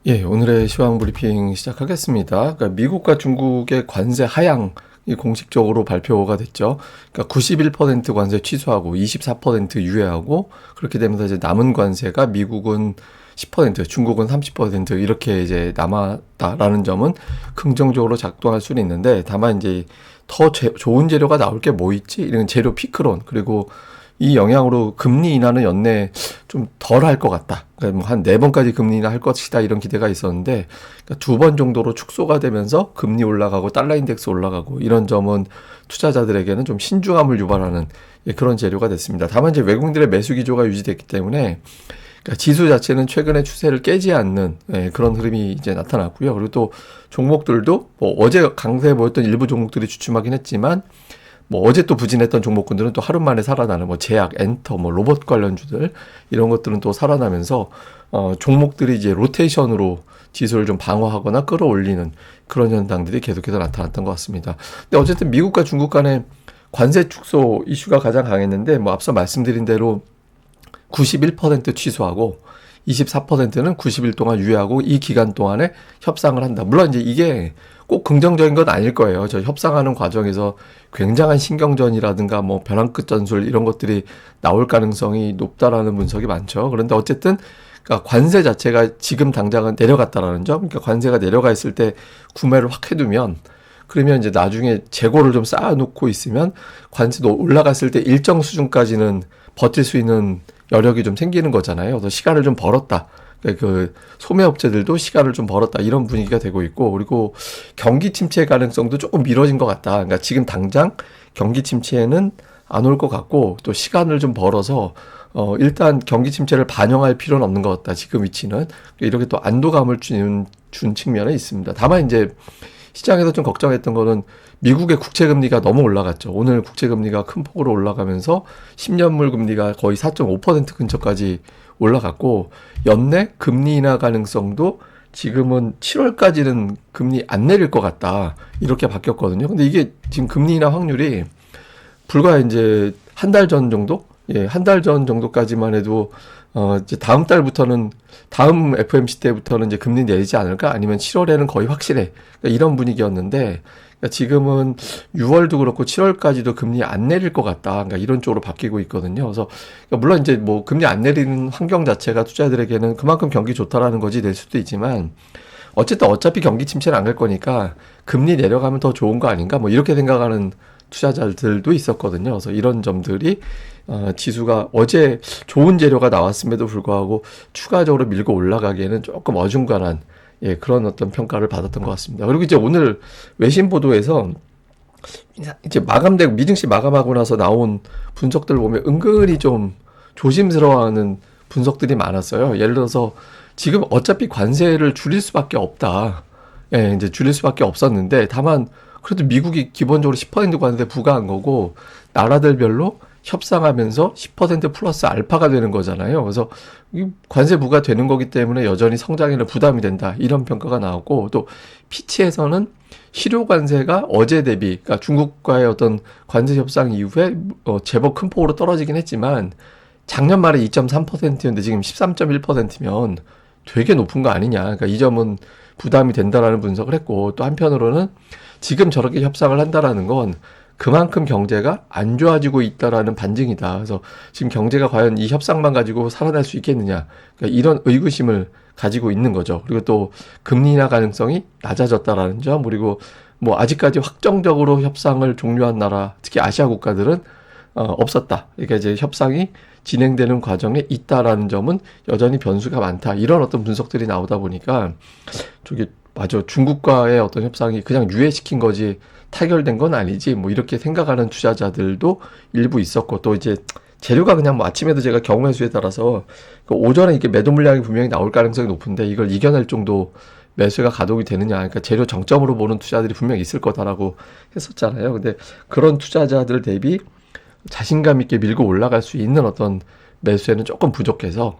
예, 오늘의 시황 브리핑 시작하겠습니다. 그러니까 미국과 중국의 관세 하향이 공식적으로 발표가 됐죠. 그러니까 91% 관세 취소하고 24% 유예하고 그렇게 되면서 이제 남은 관세가 미국은 10%, 중국은 30% 이렇게 이제 남았다라는 점은 긍정적으로 작동할 수는 있는데 다만 이제 더 좋은 재료가 나올 게 뭐 있지? 이런 재료 피크론 그리고 이 영향으로 금리 인하는 연내 좀 덜 할 것 같다. 그러니까 뭐한 4번까지 금리 인하 할 것이다. 이런 기대가 있었는데, 그러니까 2번 정도로 축소가 되면서 금리 올라가고 달러 인덱스 올라가고 이런 점은 투자자들에게는 좀 신중함을 유발하는 그런 재료가 됐습니다. 다만 이제 외국인들의 매수 기조가 유지됐기 때문에 그러니까 지수 자체는 최근의 추세를 깨지 않는 그런 흐름이 이제 나타났고요. 그리고 또 종목들도 뭐 어제 강세에 보였던 일부 종목들이 주춤하긴 했지만 뭐 어제 또 부진했던 종목군들은 또 하루 만에 살아나는 뭐 제약, 엔터, 뭐 로봇 관련주들 이런 것들은 또 살아나면서 종목들이 이제 로테이션으로 지수를 좀 방어하거나 끌어올리는 그런 현상들이 계속해서 나타났던 것 같습니다. 근데 어쨌든 미국과 중국 간의 관세 축소 이슈가 가장 강했는데 뭐 앞서 말씀드린 대로 91% 취소하고 24%는 90일 동안 유예하고 이 기간 동안에 협상을 한다. 물론 이제 이게 꼭 긍정적인 건 아닐 거예요. 저 협상하는 과정에서 굉장한 신경전이라든가 뭐 벼랑 끝 전술 이런 것들이 나올 가능성이 높다라는 분석이 많죠. 그런데 어쨌든 그러니까 관세 자체가 지금 당장은 내려갔다라는 점, 그러니까 관세가 내려가 있을 때 구매를 확 해두면 그러면 이제 나중에 재고를 좀 쌓아놓고 있으면 관세도 올라갔을 때 일정 수준까지는 버틸 수 있는 여력이 좀 생기는 거잖아요. 그래서 시간을 좀 벌었다. 그 소매업체들도 시간을 좀 벌었다 이런 분위기가 되고 있고 그리고 경기 침체 가능성도 조금 미뤄진 것 같다. 그러니까 지금 당장 경기 침체는 안 올 것 같고 또 시간을 좀 벌어서 일단 경기 침체를 반영할 필요는 없는 것 같다. 지금 위치는 이렇게 또 안도감을 준 측면에 있습니다. 다만 이제 시장에서 좀 걱정했던 거는 미국의 국채금리가 너무 올라갔죠. 오늘 국채금리가 큰 폭으로 올라가면서 10년물 금리가 거의 4.5% 근처까지 올라갔고 연내 금리 인하 가능성도 지금은 7월까지는 금리 안 내릴 것 같다. 이렇게 바뀌었거든요. 근데 이게 지금 금리 인하 확률이 불과 이제 한 달 전 정도? 예, 한 달 전 정도까지만 해도 이제 다음 달부터는 다음 FMC 때부터는 이제 금리 내리지 않을까? 아니면 7월에는 거의 확실해. 그러니까 이런 분위기였는데 그러니까 지금은 6월도 그렇고 7월까지도 금리 안 내릴 것 같다. 그러니까 이런 쪽으로 바뀌고 있거든요. 그래서 그러니까 물론 이제 뭐 금리 안 내리는 환경 자체가 투자자들에게는 그만큼 경기 좋다라는 거지 될 수도 있지만 어쨌든 어차피 경기 침체는 안 갈 거니까 금리 내려가면 더 좋은 거 아닌가? 뭐 이렇게 생각하는 투자자들도 있었거든요. 그래서 이런 점들이 지수가 어제 좋은 재료가 나왔음에도 불구하고 추가적으로 밀고 올라가기에는 조금 어중간한 그런 어떤 평가를 받았던 것 같습니다. 그리고 이제 오늘 외신 보도에서 이제 마감되고 미증시 마감하고 나서 나온 분석들 보면 은근히 좀 조심스러워하는 분석들이 많았어요. 예를 들어서 지금 어차피 관세를 줄일 수밖에 없다. 예, 이제 줄일 수밖에 없었는데 다만 그래도 미국이 기본적으로 10% 관세 부과한 거고 나라들별로 협상하면서 10% 플러스 알파가 되는 거잖아요. 그래서 이 관세 부과되는 거기 때문에 여전히 성장에는 부담이 된다. 이런 평가가 나왔고 또 피치에서는 실효 관세가 어제 대비 그러니까 중국과의 어떤 관세 협상 이후에 제법 큰 폭으로 떨어지긴 했지만 작년 말에 2.3%였는데 지금 13.1%면 되게 높은 거 아니냐. 그러니까 이 점은 부담이 된다라는 분석을 했고 또 한편으로는 지금 저렇게 협상을 한다라는 건 그만큼 경제가 안 좋아지고 있다라는 반증이다. 그래서 지금 경제가 과연 이 협상만 가지고 살아날 수 있겠느냐. 그러니까 이런 의구심을 가지고 있는 거죠. 그리고 또 금리 인하 가능성이 낮아졌다라는 점, 그리고 뭐 아직까지 확정적으로 협상을 종료한 나라, 특히 아시아 국가들은 없었다. 그러니까 이제 협상이 진행되는 과정에 있다라는 점은 여전히 변수가 많다. 이런 어떤 분석들이 나오다 보니까 저기 맞아. 중국과의 어떤 협상이 그냥 유예시킨 거지 타결된 건 아니지. 뭐 이렇게 생각하는 투자자들도 일부 있었고 또 이제 재료가 그냥 뭐 아침에도 제가 경우의 수에 따라서 그 오전에 이게 매도 물량이 분명히 나올 가능성이 높은데 이걸 이겨낼 정도 매수가 가동이 되느냐. 그러니까 재료 정점으로 보는 투자들이 분명히 있을 거다라고 했었잖아요. 근데 그런 투자자들 대비 자신감 있게 밀고 올라갈 수 있는 어떤 매수에는 조금 부족해서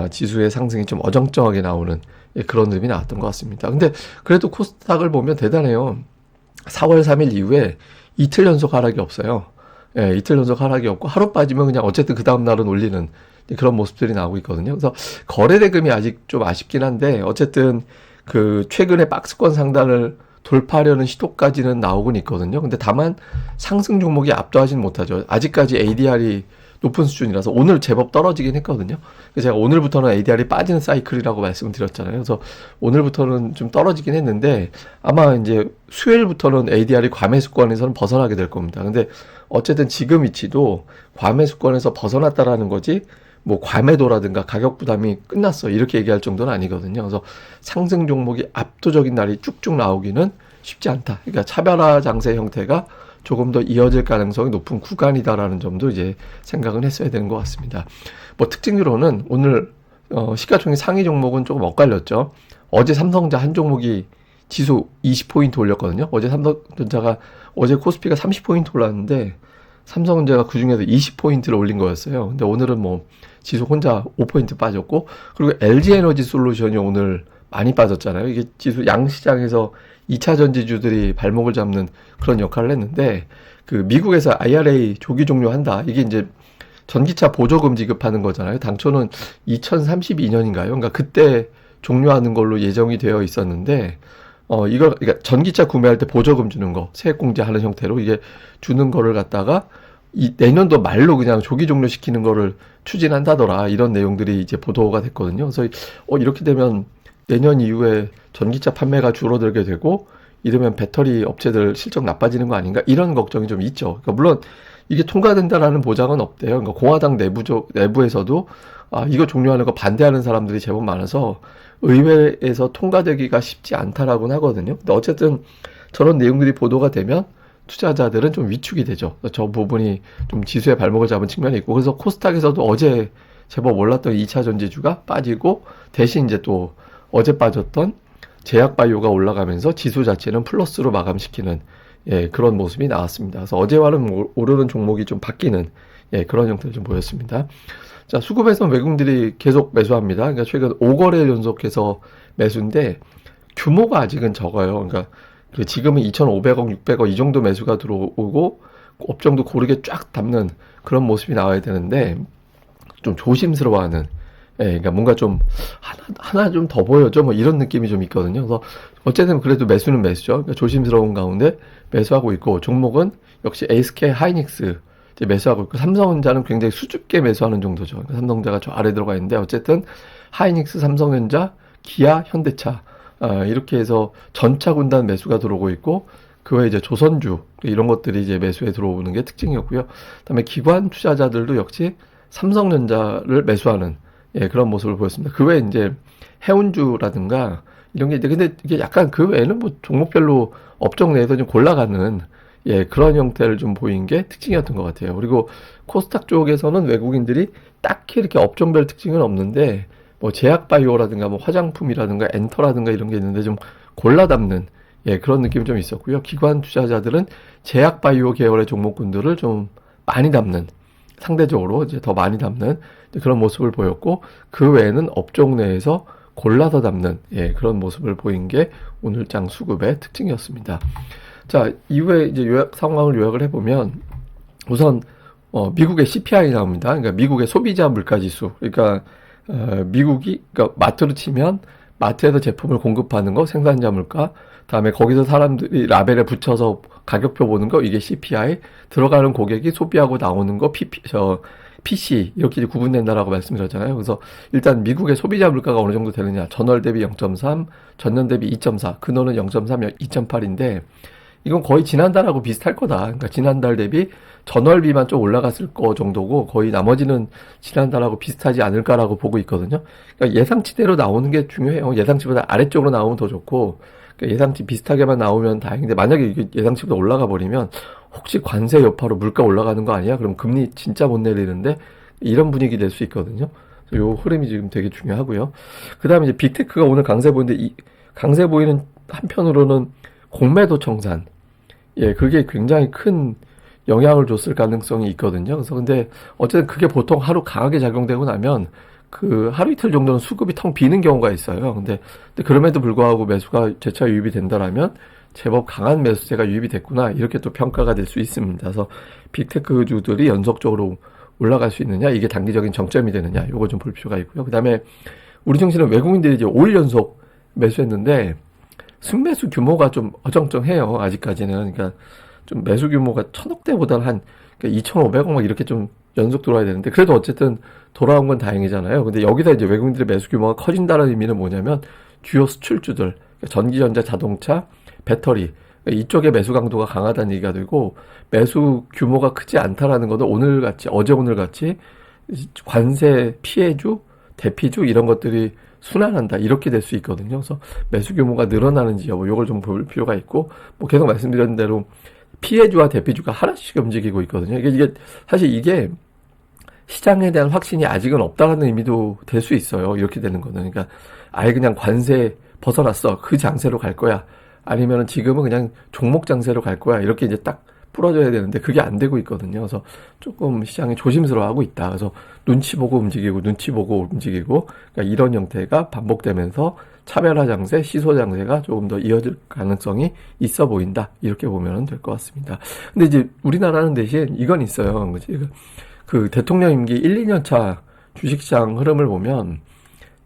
지수의 상승이 좀 어정쩡하게 나오는 그런 흐름이 나왔던 것 같습니다. 근데 그래도 코스닥을 보면 대단해요. 4월 3일 이후에 이틀 연속 하락이 없어요. 예, 이틀 연속 하락이 없고 하루 빠지면 그냥 어쨌든 그 다음 날은 올리는 그런 모습들이 나오고 있거든요. 그래서 거래 대금이 아직 좀 아쉽긴 한데 어쨌든 그 최근에 박스권 상단을 돌파하려는 시도까지는 나오곤 있거든요. 근데 다만 상승 종목이 압도하진 못하죠. 아직까지 ADR이 높은 수준이라서 오늘 제법 떨어지긴 했거든요. 그래서 제가 오늘부터는 ADR이 빠지는 사이클이라고 말씀을 드렸잖아요. 그래서 오늘부터는 좀 떨어지긴 했는데 아마 이제 수요일부터는 ADR이 과매수권에서는 벗어나게 될 겁니다. 근데 어쨌든 지금 위치도 과매수권에서 벗어났다라는 거지 뭐 과매도라든가 가격 부담이 끝났어 이렇게 얘기할 정도는 아니거든요. 그래서 상승 종목이 압도적인 날이 쭉쭉 나오기는 쉽지 않다. 그러니까 차별화 장세 형태가 조금 더 이어질 가능성이 높은 구간이다라는 점도 이제 생각은 했어야 되는 것 같습니다. 뭐 특징으로는 오늘 시가총액 상위 종목은 조금 엇갈렸죠. 어제 삼성전자 한 종목이 지수 20포인트 올렸거든요. 어제 삼성전자가 어제 코스피가 30포인트 올랐는데 삼성전자가 그중에서 20포인트를 올린 거였어요. 근데 오늘은 뭐 지수 혼자 5포인트 빠졌고 그리고 LG에너지 솔루션이 오늘 많이 빠졌잖아요. 이게 지수 양시장에서 2차 전지주들이 발목을 잡는 그런 역할을 했는데 그 미국에서 IRA 조기 종료한다. 이게 이제 전기차 보조금 지급하는 거잖아요. 당초는 2032년인가요? 그러니까 그때 종료하는 걸로 예정이 되어 있었는데 이걸 그러니까 전기차 구매할 때 보조금 주는 거, 세액공제 하는 형태로 이게 주는 거를 갖다가 이 내년도 말로 그냥 조기 종료시키는 거를 추진한다더라. 이런 내용들이 이제 보도가 됐거든요. 그래서 이렇게 되면 내년 이후에 전기차 판매가 줄어들게 되고 이러면 배터리 업체들 실적 나빠지는 거 아닌가 이런 걱정이 좀 있죠. 그러니까 물론 이게 통과된다라는 보장은 없대요. 그러니까 공화당 내부에서도 이거 종료하는 거 반대하는 사람들이 제법 많아서 의회에서 통과되기가 쉽지 않다라고는 하거든요. 근데 어쨌든 저런 내용들이 보도가 되면 투자자들은 좀 위축이 되죠. 저 부분이 좀 지수의 발목을 잡은 측면이 있고 그래서 코스닥에서도 어제 제법 올랐던 2차 전지주가 빠지고 대신 이제 또 어제 빠졌던 제약바이오가 올라가면서 지수 자체는 플러스로 마감시키는 그런 모습이 나왔습니다. 그래서 어제와는 오르는 종목이 좀 바뀌는 그런 형태를 좀 보였습니다. 자, 수급에서 외국인들이 계속 매수합니다. 그러니까 최근 5거래 연속해서 매수인데 규모가 아직은 적어요. 그러니까 지금은 2,500억, 600억 이 정도 매수가 들어오고 업종도 고르게 쫙 담는 그런 모습이 나와야 되는데 좀 조심스러워하는 그러니까 뭔가 좀 하나 좀 더 보여줘 뭐 이런 느낌이 좀 있거든요. 그래서 어쨌든 그래도 매수는 매수죠. 그러니까 조심스러운 가운데 매수하고 있고 종목은 역시 SK 하이닉스 이제 매수하고 있고 삼성전자는 굉장히 수줍게 매수하는 정도죠. 그러니까 삼성전자가 저 아래 들어가 있는데 어쨌든 하이닉스, 삼성전자, 기아, 현대차 이렇게 해서 전차 군단 매수가 들어오고 있고 그 외에 이제 조선주 이런 것들이 이제 매수에 들어오는 게 특징이었고요. 그다음에 기관 투자자들도 역시 삼성전자를 매수하는 그런 모습을 보였습니다. 그 외에 이제 해운주라든가 이런 게 근데 이게 약간 그 외에는 뭐 종목별로 업종 내에서 좀 골라가는 그런 형태를 좀 보인 게 특징이었던 것 같아요. 그리고 코스닥 쪽에서는 외국인들이 딱히 이렇게 업종별 특징은 없는데 뭐 제약바이오라든가 뭐 화장품이라든가 엔터라든가 이런 게 있는데 좀 골라 담는 그런 느낌이 좀 있었고요. 기관 투자자들은 제약바이오 계열의 종목군들을 좀 많이 담는 상대적으로 이제 더 많이 담는 그런 모습을 보였고 그 외에는 업종 내에서 골라서 담는 그런 모습을 보인 게 오늘장 수급의 특징이었습니다. 자, 이후에 이제 상황을 요약을 해보면 우선 미국의 CPI 나옵니다. 그러니까 미국의 소비자 물가지수. 그러니까 미국이 그러니까 마트로 치면 마트에서 제품을 공급하는 거 생산자 물가. 다음에 거기서 사람들이 라벨에 붙여서 가격표 보는 거 이게 CPI. 들어가는 고객이 소비하고 나오는 거 PC 이렇게 구분된다라고 말씀드렸잖아요. 그래서 일단 미국의 소비자 물가가 어느 정도 되느냐. 전월 대비 0.3, 전년 대비 2.4, 근원은 0.3, 2.8인데 이건 거의 지난달하고 비슷할 거다. 그러니까 지난달 대비 전월비만 좀 올라갔을 거 정도고 거의 나머지는 지난달하고 비슷하지 않을까라고 보고 있거든요. 그러니까 예상치대로 나오는 게 중요해요. 예상치보다 아래쪽으로 나오면 더 좋고 그러니까 예상치 비슷하게만 나오면 다행인데 만약에 이게 예상치보다 올라가 버리면 혹시 관세 여파로 물가 올라가는 거 아니야? 그럼 금리 진짜 못 내리는데 이런 분위기 될 수 있거든요. 요 흐름이 지금 되게 중요하고요. 그 다음에 이제 빅테크가 오늘 강세 보이는데 이 강세 보이는 한편으로는 공매도 청산. 그게 굉장히 큰 영향을 줬을 가능성이 있거든요. 그래서 근데 어쨌든 그게 보통 하루 강하게 작용되고 나면 그 하루 이틀 정도는 수급이 텅 비는 경우가 있어요. 근데 그럼에도 불구하고 매수가 재차 유입이 된다라면 제법 강한 매수세가 유입이 됐구나. 이렇게 또 평가가 될 수 있습니다. 그래서 빅테크주들이 연속적으로 올라갈 수 있느냐, 이게 단기적인 정점이 되느냐, 요거 좀 볼 필요가 있고요. 그 다음에 우리 증시는 외국인들이 이제 5일 연속 매수했는데 순매수 규모가 좀 어정쩡해요. 아직까지는. 그러니까 좀 매수 규모가 1,000억대보다는 한 2,500억 막 이렇게 좀 연속 들어와야 되는데, 그래도 어쨌든 돌아온 건 다행이잖아요. 근데 여기서 이제 외국인들의 매수 규모가 커진다는 의미는 뭐냐면 주요 수출주들, 그러니까 전기전자, 자동차, 배터리, 이쪽에 매수 강도가 강하다는 얘기가 되고, 매수 규모가 크지 않다라는 것은 오늘같이, 어제 오늘같이 관세 피해주, 대피주 이런 것들이 순환한다, 이렇게 될 수 있거든요. 그래서 매수 규모가 늘어나는지 여부, 요걸 좀 볼 필요가 있고, 뭐 계속 말씀드렸던 대로 피해주와 대피주가 하나씩 움직이고 있거든요. 이게 사실 이게 시장에 대한 확신이 아직은 없다는 의미도 될 수 있어요. 이렇게 되는 거는. 그러니까 아예 그냥 관세 벗어났어, 그 장세로 갈 거야, 아니면은 지금은 그냥 종목 장세로 갈 거야, 이렇게 이제 딱 풀어줘야 되는데 그게 안 되고 있거든요. 그래서 조금 시장이 조심스러워하고 있다. 그래서 눈치 보고 움직이고 눈치 보고 움직이고, 그러니까 이런 형태가 반복되면서 차별화 장세, 시소 장세가 조금 더 이어질 가능성이 있어 보인다, 이렇게 보면 될 것 같습니다. 근데 이제 우리나라는 대신 이건 있어요. 그 대통령 임기 1, 2년 차 주식시장 흐름을 보면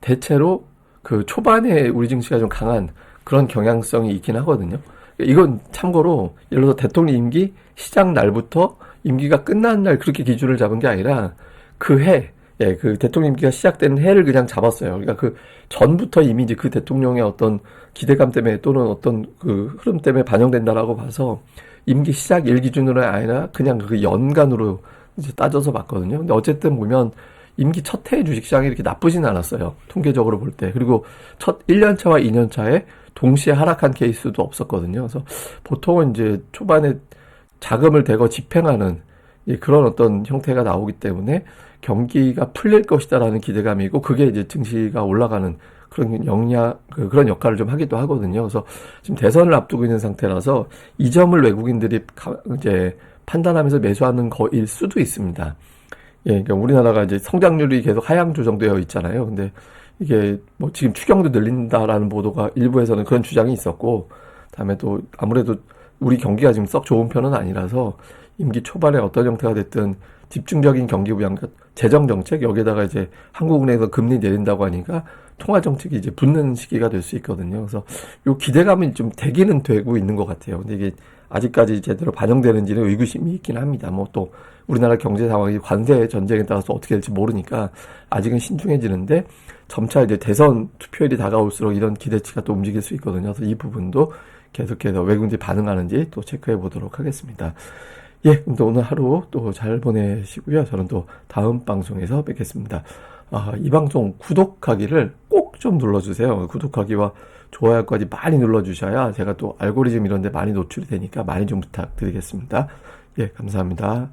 대체로 그 초반에 우리 증시가 좀 강한 그런 경향성이 있긴 하거든요. 이건 참고로 예를 들어 대통령 임기 시작 날부터 임기가 끝난 날 그렇게 기준을 잡은 게 아니라 그 해, 그 대통령 임기가 시작되는 해를 그냥 잡았어요. 그러니까 그 전부터 이미 이제 그 대통령의 어떤 기대감 때문에 또는 어떤 그 흐름 때문에 반영된다라고 봐서 임기 시작 일 기준으로 아니라 그냥 그 연간으로 이제 따져서 봤거든요. 근데 어쨌든 보면 임기 첫 해 주식시장이 이렇게 나쁘진 않았어요, 통계적으로 볼 때. 그리고 첫 1년차와 2년차에 동시에 하락한 케이스도 없었거든요. 그래서 보통은 이제 초반에 자금을 대거 집행하는 그런 어떤 형태가 나오기 때문에 경기가 풀릴 것이다라는 기대감이고, 그게 이제 증시가 올라가는 그런 그런 역할을 좀 하기도 하거든요. 그래서 지금 대선을 앞두고 있는 상태라서 이 점을 외국인들이 이제 판단하면서 매수하는 거일 수도 있습니다. 그러니까 우리나라가 이제 성장률이 계속 하향 조정되어 있잖아요. 근데 이게 뭐 지금 추경도 늘린다라는 보도가 일부에서는 그런 주장이 있었고, 다음에 또 아무래도 우리 경기가 지금 썩 좋은 편은 아니라서 임기 초반에 어떤 형태가 됐든 집중적인 경기 부양, 재정 정책, 여기에다가 이제 한국은행에서 금리 내린다고 하니까 통화 정책이 이제 붙는 시기가 될 수 있거든요. 그래서 요 기대감이 좀 되기는 되고 있는 것 같아요. 근데 이게 아직까지 제대로 반영되는지는 의구심이 있긴 합니다. 뭐 또 우리나라 경제 상황이 관세 전쟁에 따라서 어떻게 될지 모르니까 아직은 신중해지는데, 점차 이제 대선 투표일이 다가올수록 이런 기대치가 또 움직일 수 있거든요. 그래서 이 부분도 계속해서 외국인들이 반응하는지 또 체크해 보도록 하겠습니다. 그럼 또 오늘 하루 또 잘 보내시고요. 저는 또 다음 방송에서 뵙겠습니다. 이 방송 구독하기를 꼭 좀 눌러주세요. 구독하기와 좋아요까지 많이 눌러주셔야 제가 또 알고리즘 이런 데 많이 노출이 되니까 많이 좀 부탁드리겠습니다. 감사합니다.